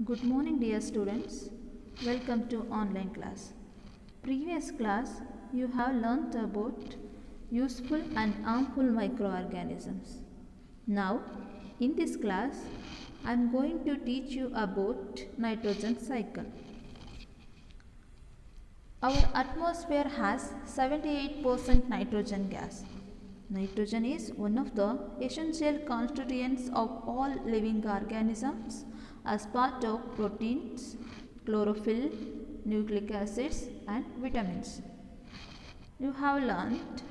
Good morning dear students. Welcome to online class. Previous class you have learnt about useful and harmful microorganisms. Now in this class I am going to teach you about nitrogen cycle. Our atmosphere has 78% nitrogen gas. Nitrogen is one of the essential constituents of all living organisms as part of proteins, chlorophyll, nucleic acids and vitamins. You have learnt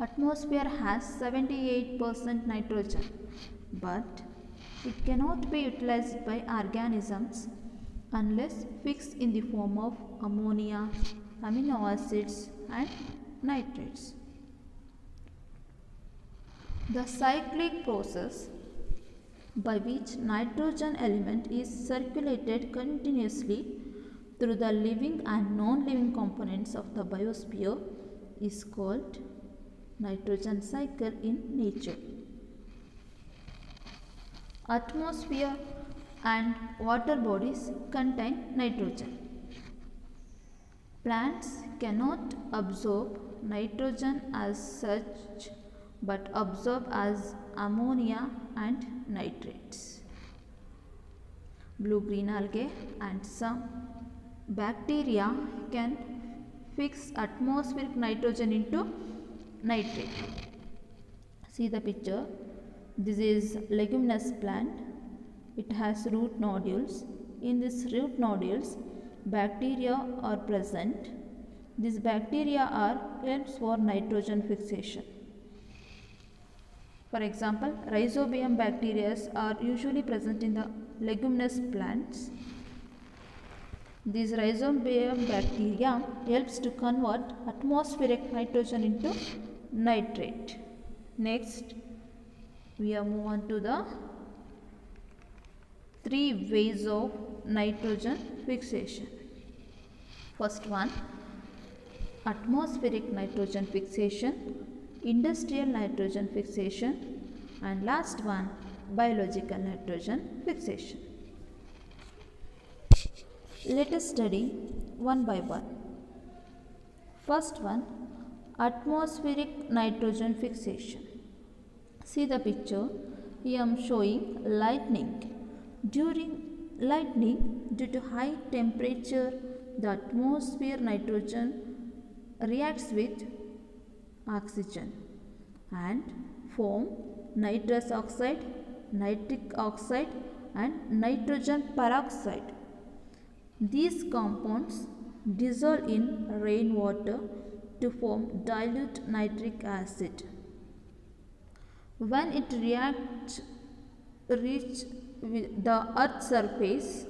atmosphere has 78% nitrogen, but it cannot be utilized by organisms unless fixed in the form of ammonia, amino acids and nitrates. The cyclic process by which nitrogen element is circulated continuously through the living and non-living components of the biosphere is called nitrogen cycle in nature. Atmosphere and water bodies contain nitrogen. Plants cannot absorb nitrogen as such but absorb as ammonia and nitrates. Blue-green algae and some bacteria can fix atmospheric nitrogen into nitrate. See the picture. This is leguminous plant. It has root nodules. In these root nodules, bacteria are present. These bacteria are helps for nitrogen fixation. For example, rhizobium bacteria are usually present in the leguminous plants. These rhizobium bacteria helps to convert atmospheric nitrogen into nitrate. Next, we are move on to the three ways of nitrogen fixation. First one, atmospheric nitrogen fixation, industrial nitrogen fixation, and last one, biological nitrogen fixation. Let us study one by one. First one, atmospheric nitrogen fixation. See the picture. Here I am showing lightning. During lightning, due to high temperature, the atmosphere nitrogen reacts with oxygen and form nitrous oxide, nitric oxide and nitrogen peroxide. These compounds dissolve in rainwater to form dilute nitric acid. When it reaches the earth's surface,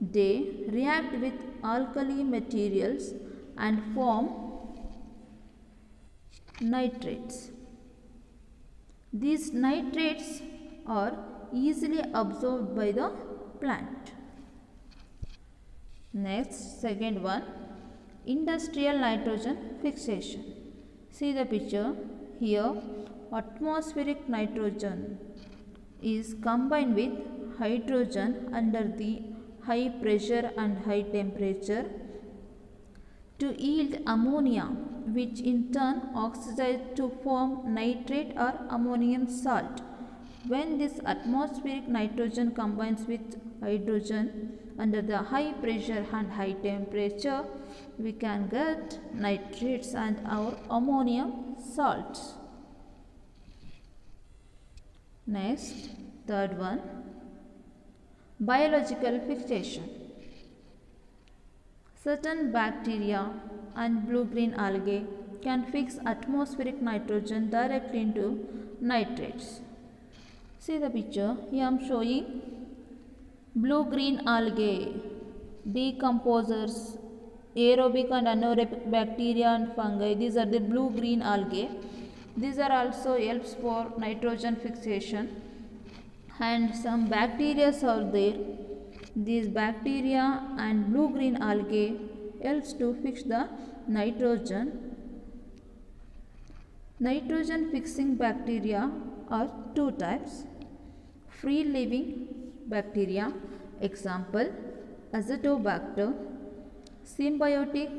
they react with alkali materials and form nitrates. These nitrates are easily absorbed by the plant. Next, second one, industrial nitrogen fixation. See the picture. Here, atmospheric nitrogen is combined with hydrogen under the high pressure and high temperature to yield ammonia, which in turn oxidizes to form nitrate or ammonium salt. When this atmospheric nitrogen combines with hydrogen under the high pressure and high temperature, we can get nitrates and our ammonium salts. Next, third one, biological fixation. Certain bacteria and blue-green algae can fix atmospheric nitrogen directly into nitrates. See the picture. Here I am showing blue-green algae, decomposers, aerobic and anaerobic bacteria and fungi. These are the blue-green algae. These are also helps for nitrogen fixation, and some bacteria are there. These bacteria and blue-green algae helps to fix the nitrogen. Nitrogen fixing bacteria are two types. Free living bacteria Example, Azotobacter, symbiotic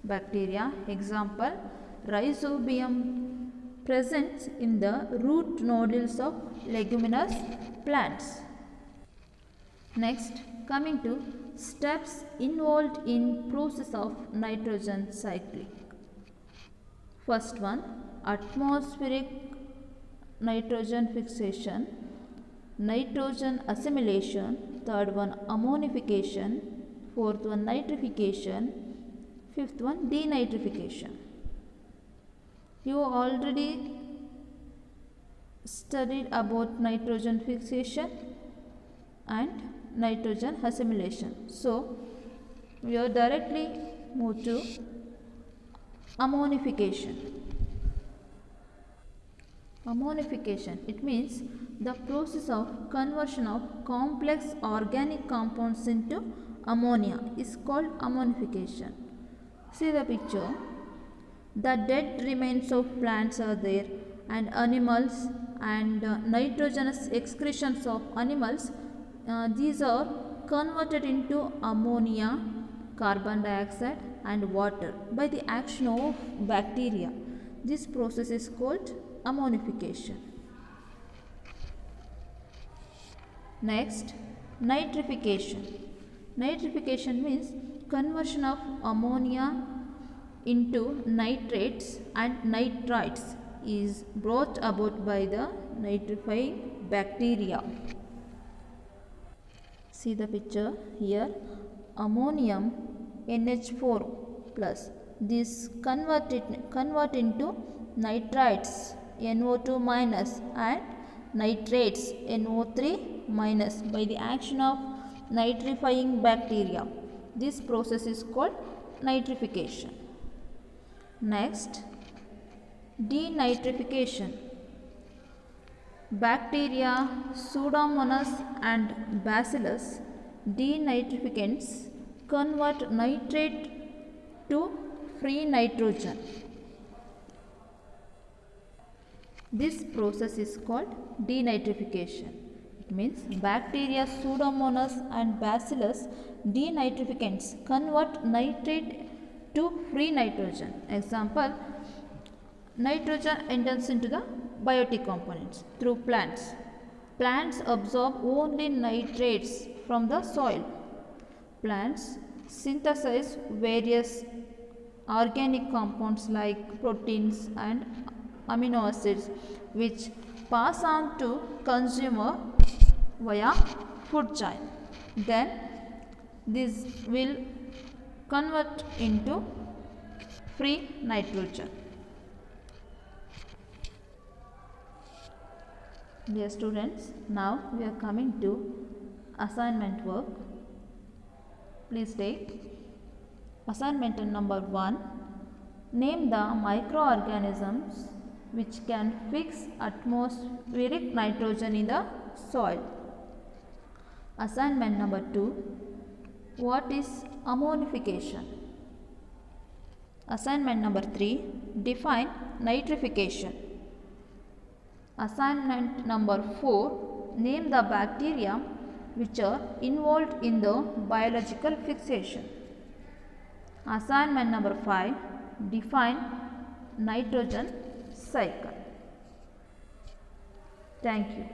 bacteria. Example, Rhizobium, present in the root nodules of leguminous plants. Next, coming to steps involved in process of nitrogen cycling. First one, atmospheric nitrogen fixation, nitrogen assimilation, third one ammonification, fourth one nitrification, fifth one denitrification. You already studied about nitrogen fixation and nitrogen assimilation. So, we are directly move to ammonification. Ammonification, it means the process of conversion of complex organic compounds into ammonia is called ammonification. See the picture. The dead remains of plants are there and animals and nitrogenous excretions of animals. These are converted into ammonia, carbon dioxide and water by the action of bacteria. This process is called ammonification. Next, nitrification. Nitrification means conversion of ammonia into nitrates and nitrites is brought about by the nitrifying bacteria. See the picture here. Ammonium NH4 plus. This convert into nitrites NO2 minus and nitrates NO3 minus by the action of nitrifying bacteria. This process is called nitrification. Next, denitrification. Bacteria, Pseudomonas and Bacillus denitrificants convert nitrate to free nitrogen. This process is called denitrification. It means bacteria, Pseudomonas and Bacillus denitrificants convert nitrate to free nitrogen. Example, nitrogen enters into the biotic components through plants. Plants absorb only nitrates from the soil. Plants synthesize various organic compounds like proteins and amino acids which pass on to consumer via food chain. Then this will convert into free nitrogen. Dear students, now we are coming to assignment work. Please take assignment number 1. Name the microorganisms which can fix atmospheric nitrogen in the soil. Assignment number 2. What is ammonification? Assignment number 3. Define nitrification. Assignment number 4. Name the bacteria which are involved in the biological fixation. Assignment number 5. Define nitrogen cycle. Thank you.